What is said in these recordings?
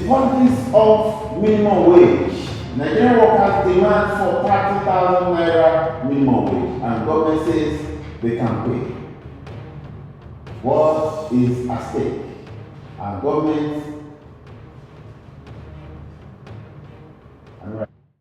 policy of minimum wage. Nigerian workers demand for 30,000 naira minimum wage, and government says they can pay. What is at stake? Our government.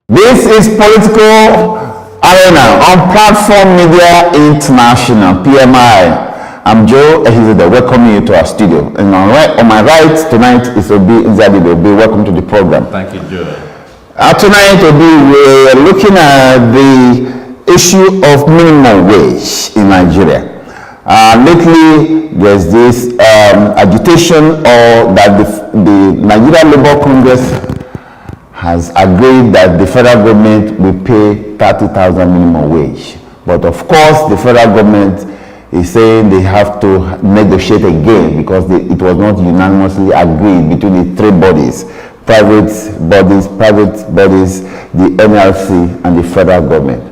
This is Political Arena on Platform Media International, PMI. I'm Joe Ehizide, welcoming you to our studio. And on my right tonight is Obi Nzadibe. Obi, welcome to the program. Thank you, Joe. Tonight, Obi, we're looking at the issue of minimum wage in Nigeria. Lately, there's this agitation that the Nigeria Labour Congress has agreed that the federal government will pay 30,000 minimum wage. But of course, the federal government is saying they have to negotiate again because it was not unanimously agreed between the three bodies, private bodies, the NLC, and the federal government.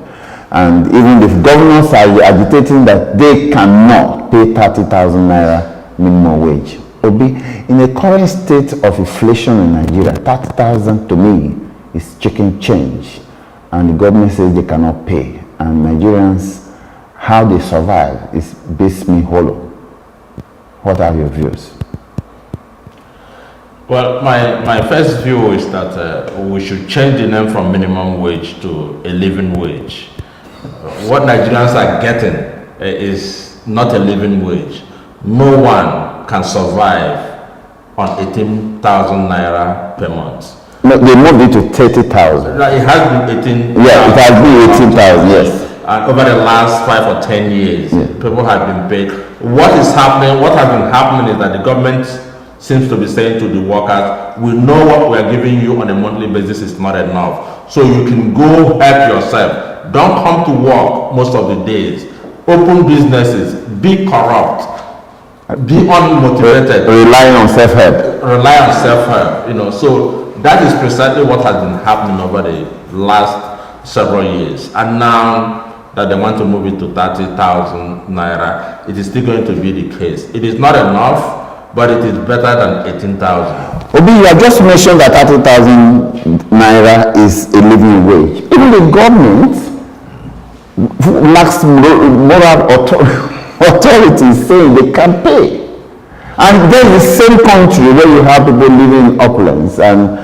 And even the governors are agitating that they cannot pay 30,000 naira minimum wage. Obi, in the current state of inflation in Nigeria, 30,000 to me is chicken change. And the government says they cannot pay. And Nigerians, how they survive is beats me hollow. What are your views? Well, my first view is that we should change the name from minimum wage to a living wage. What Nigerians are getting is not a living wage. No one can survive on 18,000 naira per month. No, they moved it to 30,000. It has been 18,000. Yeah, it has been 18,000, yes. And over the last 5 or 10 years, people have been paid. What has been happening is that the government seems to be saying to the workers, we know what we are giving you on a monthly basis is not enough. So you can go help yourself. Don't come to work most of the days. Open businesses, be corrupt, be unmotivated. Relying on self-help. Rely on self-help, so that is precisely what has been happening over the last several years. And now that they want to move it to 30,000 naira, it is still going to be the case. It is not enough, but it is better than 18,000. Obi, you have just mentioned that 30,000 naira is a living wage. Even the government lacks moral authority saying they can pay. And then the same country where you have people living in opulence, and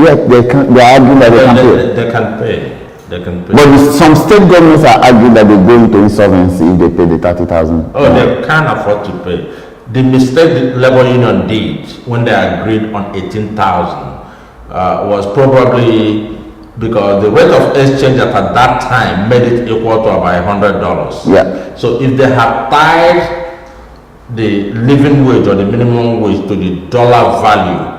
yet they are arguing that they can pay. They can pay. They can pay. But some state governments are arguing that they go into insolvency if they pay the 30,000. Oh, they can't afford to pay. The mistake the labor union did when they agreed on 18,000 was probably because the rate of exchange at that time made it equal to about $100. Yeah. So if they had tied the living wage or the minimum wage to the dollar value,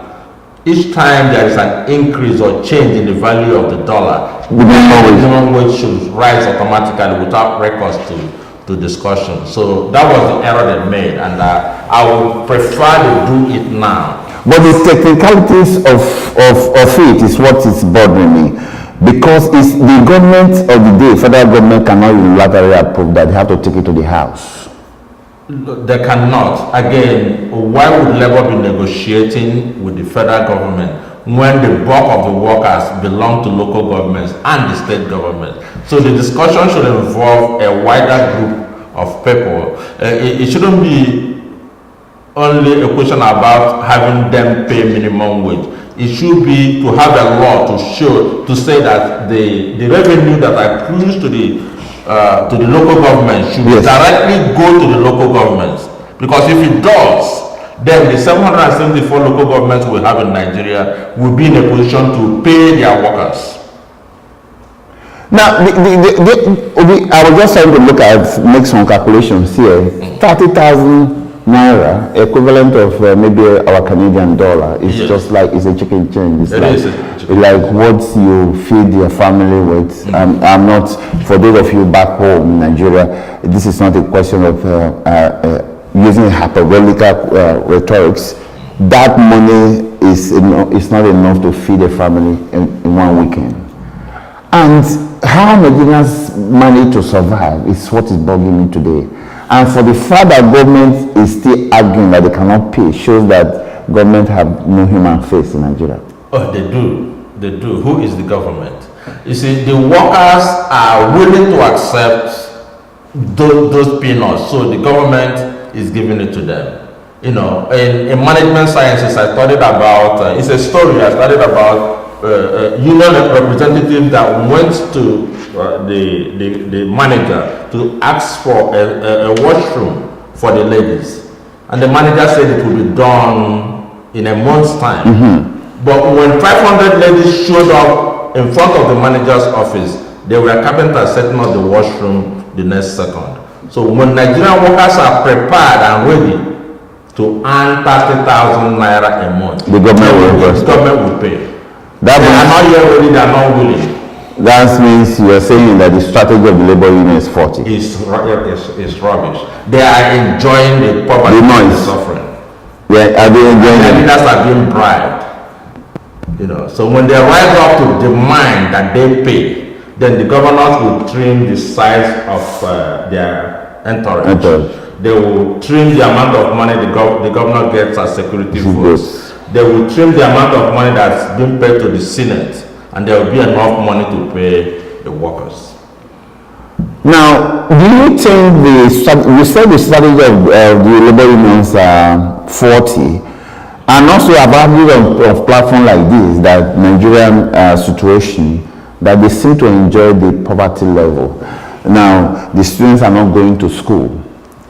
each time there is an increase or change in the value of the dollar, the minimum wage should rise automatically without records to discussion. So that was the error they made, and I would prefer to do it now. But the technicalities of it is what is bothering me, because it's the government of the day, federal government cannot unilaterally approve that, they have to take it to the House. They cannot. Again, why would Labour be negotiating with the federal government when the bulk of the workers belong to local governments and the state government? So the discussion should involve a wider group of people. It shouldn't be only a question about having them pay minimum wage. It should be to have a law to say that the revenue that accrues to the local government should directly go to the local governments. Because if it does, then the 774 local governments we have in Nigeria will be in a position to pay their workers. Now, I was just trying to make some calculations here. 30,000 naira, equivalent of maybe our Canadian dollar, is just like, it's a chicken change. It's like what you feed your family with. I'm not, for those of you back home in Nigeria, this is not a question of using hyperbolical rhetorics. That money is not enough to feed a family in one weekend. And how Nigerians manage to survive is what is bugging me today. And for the fact that government is still arguing that they cannot pay shows that government have no human face in Nigeria? Oh, they do. They do. Who is the government? You see, the workers are willing to accept those peanuts, so the government is giving it to them. You know, in management sciences, I studied about, it's a story, I studied about union representative that went to the manager to ask for a washroom for the ladies. And the manager said it will be done in a month's time. But when 500 ladies showed up in front of the manager's office, they were carpenters setting up the washroom the next second. So when Nigerian workers are prepared and ready to earn 30,000 naira a month, the government will pay. They are not yet ready, they are not willing. That means you are saying that the strategy of the labor union is faulty. It's rubbish. They are enjoying the poverty and the suffering. Yeah, are they enjoying the leaders are being bribed. You know, so when they rise up to demand that they pay, then the governors will trim the size of their entourage. They will trim the amount of money the governor gets as security force. They will trim the amount of money that's being paid to the Senate, and there will be enough money to pay the workers. Now, do you think you said the strategy of the labor unions are faulty, and also about of platform like this, that Nigerian situation, that they seem to enjoy the poverty level. Now, the students are not going to school.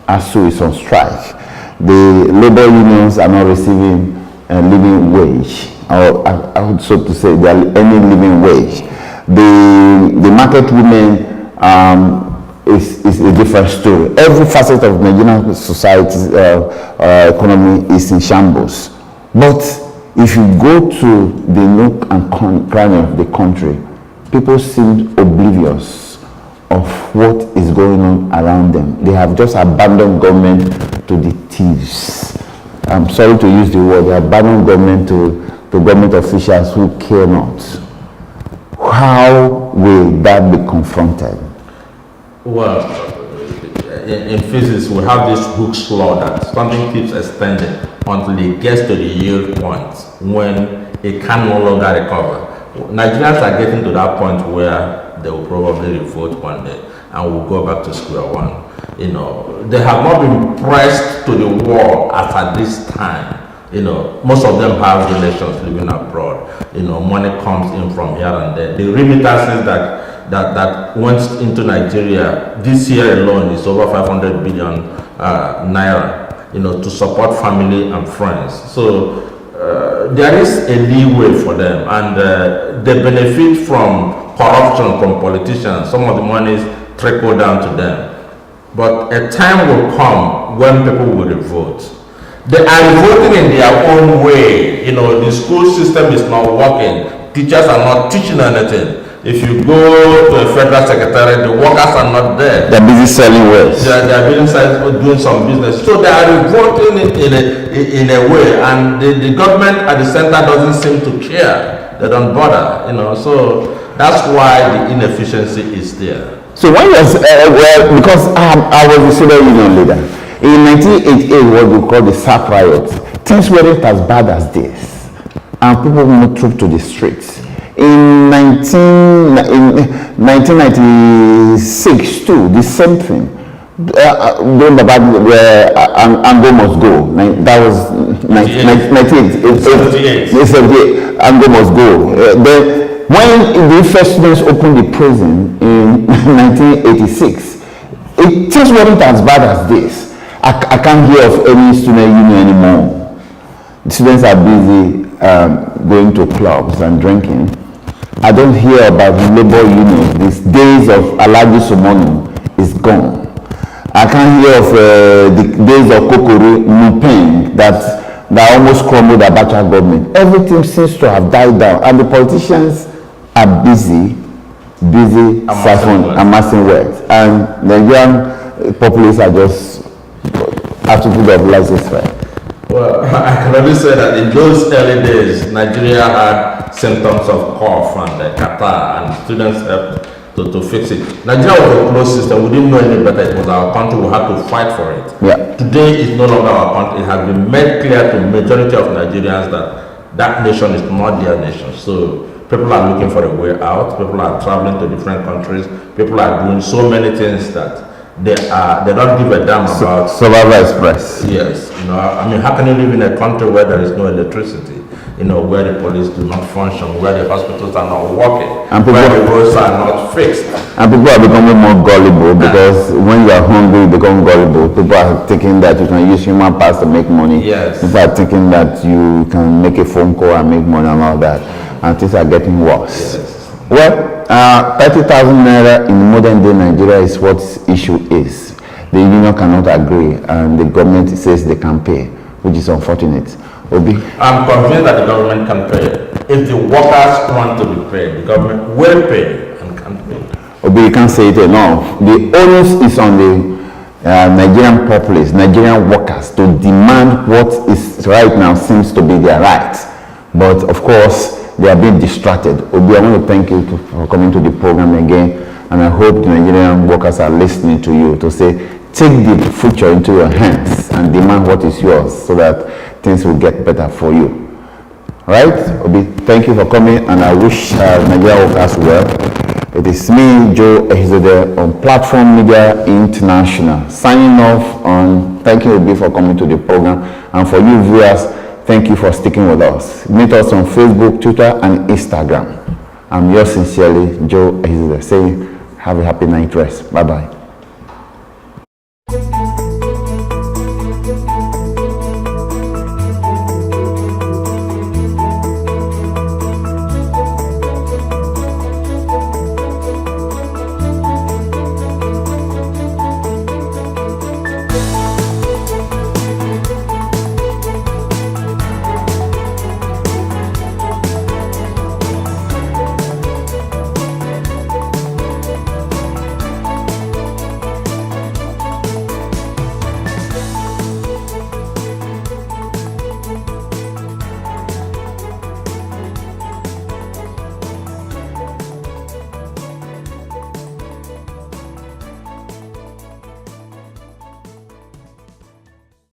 ASU is on strike. The labor unions are not receiving a living wage, or so to say, they are any living wage. The market women is a different story. Every facet of Nigerian society's economy is in shambles. But if you go to the nook and cranny of the country, people seem oblivious of what is going on around them. They have just abandoned government to the thieves. I'm sorry to use the word, they abandon government to government officials who care not. How will that be confronted? Well, in physics, we have this Hooke's law that something keeps extending until it gets to the yield point when it can no longer recover. Nigerians are getting to that point where they will probably revolt one day and will go back to square one. You know, they have not been pressed to the wall as at this time. You know, most of them have relations living abroad. You know, money comes in from here and there. The remittances that went into Nigeria this year alone is over 500 billion naira, you know, to support family and friends. So there is a leeway for them, and they benefit from corruption from politicians. Some of the monies trickle down to them. But a time will come when people will revolt. They are revolting in their own way. You know, the school system is not working. Teachers are not teaching anything. If you go to a federal secretariat, the workers are not there. They're busy selling wares. They are busy doing some business. So they are revolting in a way, and the government at the center doesn't seem to care. They don't bother, you know. So that's why the inefficiency is there. So when you well, because I was a student union leader in 1988, what we call the SAP riots, things weren't as bad as this, and people moved through to the streets. In 1996 too, the same thing. During the battle where Ango must go, that was 1978. Ango must go. Then when the first students opened the prison in 1986, it just wasn't as bad as this. I can't hear of any student union anymore. The students are busy going to clubs and drinking. I don't hear about labor unions. These days of Alaji Somonu is gone. I can't hear of the days of Kokoro Nupeng that almost crumbled the Abacha government. Everything seems to have died down, and the politicians are busy amassing wealth, and the young populace are just attitude of laissez-faire. Well, I can only say that in those early days, Nigeria had symptoms of cough and catarrh, and students helped to fix it. Nigeria was a closed system. We didn't know any better. It was our country. We had to fight for it. Yeah. Today is no longer our country. It has been made clear to the majority of Nigerians that that nation is not their nation. So people are looking for a way out. People are traveling to different countries. People are doing so many things that they don't give a damn about. Survivor Express. Yes, I mean, how can you live in a country where there is no electricity? Where the police do not function, where the hospitals are not working, and where the roads are not fixed. And people are becoming more gullible because when you are hungry, you become gullible. People are thinking that you can use human parts to make money. Yes. People are thinking that you can make a phone call and make money and all that. And things are getting worse. Yes. Well, 30,000 naira in modern day Nigeria is what issue is. The union cannot agree and the government says they can pay, which is unfortunate. Obi? I'm convinced that the government can pay. If the workers want to be paid, the government will pay and can pay. Obi, you can't say it enough. The onus is on the Nigerian populace, Nigerian workers to demand what is right now seems to be their right. But of course, they are being distracted. Obi, I want to thank you for coming to the program again. And I hope the Nigerian workers are listening to you to say, take the future into your hands and demand what is yours so that things will get better for you. Right? Obi, thank you for coming and I wish Nigerian workers well. It is me, Joe Ehizode, on Platform Media International, signing off on thank you, Obi, for coming to the program. And for you viewers, thank you for sticking with us. Meet us on Facebook, Twitter, and Instagram. I'm yours sincerely, Joe Ehizode, saying have a happy night rest. Bye-bye.